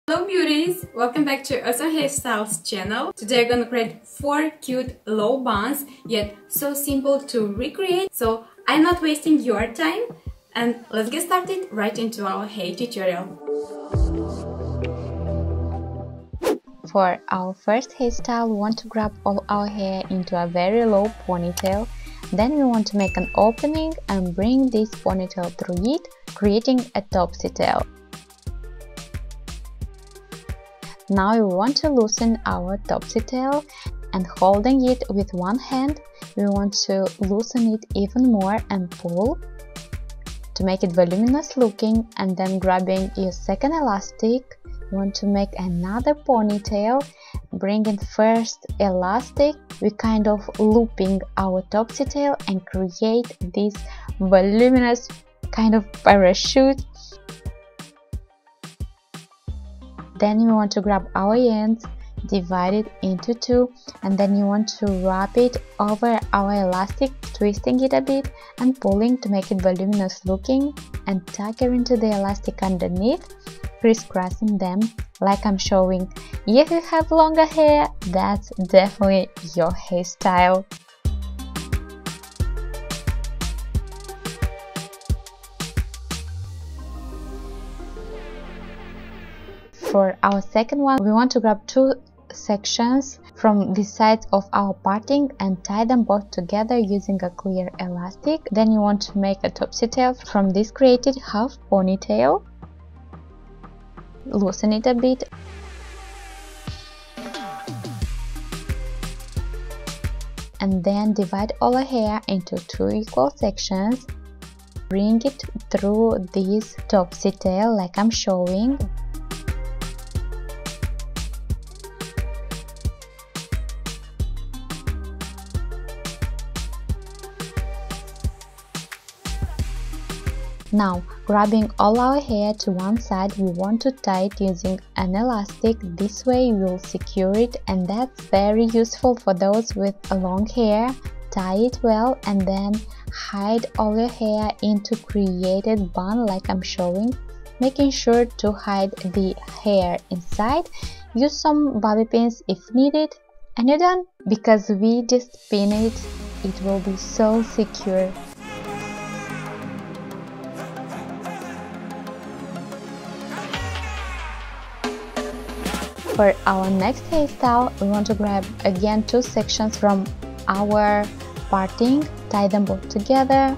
Hello beauties! Welcome back to Awesome Hairstyles channel. Today I'm gonna create 4 cute low buns, yet so simple to recreate. So I'm not wasting your time and let's get started right into our hair tutorial. For our first hairstyle, we want to grab all our hair into a very low ponytail. Then we want to make an opening and bring this ponytail through it, creating a topsy tail. Now we want to loosen our topsy tail, and holding it with one hand, we want to loosen it even more and pull to make it voluminous looking, and then grabbing your second elastic, you want to make another ponytail. Bringing first elastic, we kind of looping our topsy tail and create this voluminous kind of parachute. Then you want to grab our ends, divide it into two, and then you want to wrap it over our elastic, twisting it a bit and pulling to make it voluminous looking, and tuck it into the elastic underneath, crisscrossing them like I'm showing. If you have longer hair, that's definitely your hairstyle. For our second one, we want to grab two sections from the sides of our parting and tie them both together using a clear elastic. Then you want to make a topsy tail from this created half ponytail. Loosen it a bit. And then divide all our hair into two equal sections. Bring it through this topsy tail like I'm showing. Now, grabbing all our hair to one side, we want to tie it using an elastic. This way you will secure it, and that's very useful for those with a long hair. Tie it well and then hide all your hair into created bun like I'm showing, making sure to hide the hair inside. Use some bobby pins if needed, and you're done. Because we just pin it, it will be so secure. For our next hairstyle, we want to grab again two sections from our parting, tie them both together,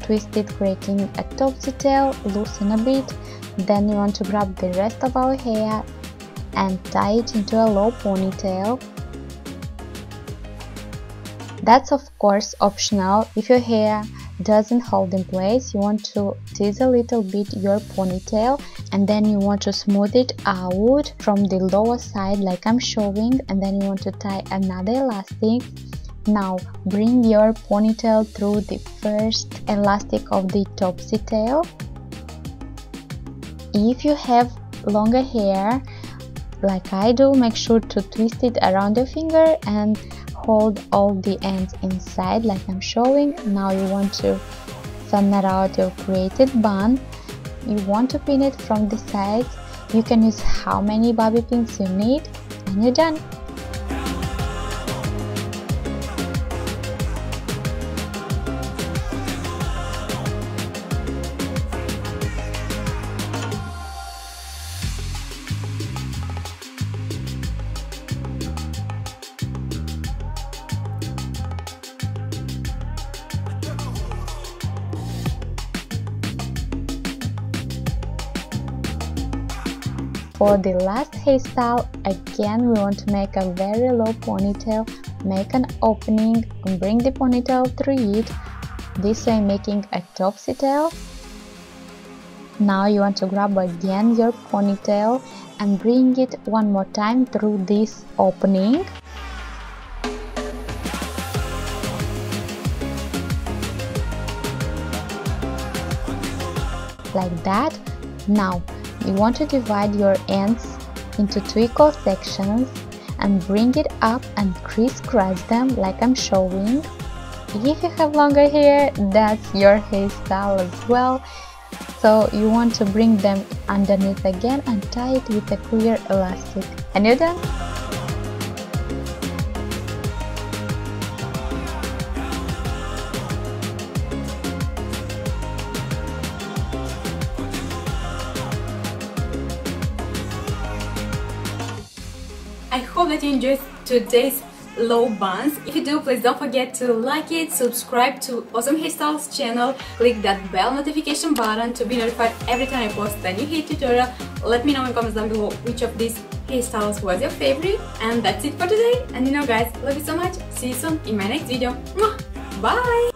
twist it creating a topsy tail, loosen a bit. Then we want to grab the rest of our hair and tie it into a low ponytail. That's of course optional. If your hair doesn't hold in place, you want to tease a little bit your ponytail, and then you want to smooth it out from the lower side like I'm showing, and then you want to tie another elastic. Now bring your ponytail through the first elastic of the topsy tail. If you have longer hair like I do, make sure to twist it around your finger and hold all the ends inside like I'm showing. Now you want to center out your created bun. You want to pin it from the sides. You can use how many bobby pins you need, and you're done. For the last hairstyle, again we want to make a very low ponytail, make an opening and bring the ponytail through it, this way making a topsy tail. Now you want to grab again your ponytail and bring it one more time through this opening. Like that. Now you want to divide your ends into two equal sections and bring it up and crisscross them like I'm showing. If you have longer hair, that's your hairstyle as well. So you want to bring them underneath again and tie it with a clear elastic. And you're done. I hope that you enjoyed today's low buns. If you do, please don't forget to like it, subscribe to Awesome Hairstyles channel, click that bell notification button to be notified every time I post a new hair tutorial. Let me know in the comments down below which of these hairstyles was your favorite. And that's it for today. And you know guys, love you so much. See you soon in my next video. Mwah! Bye!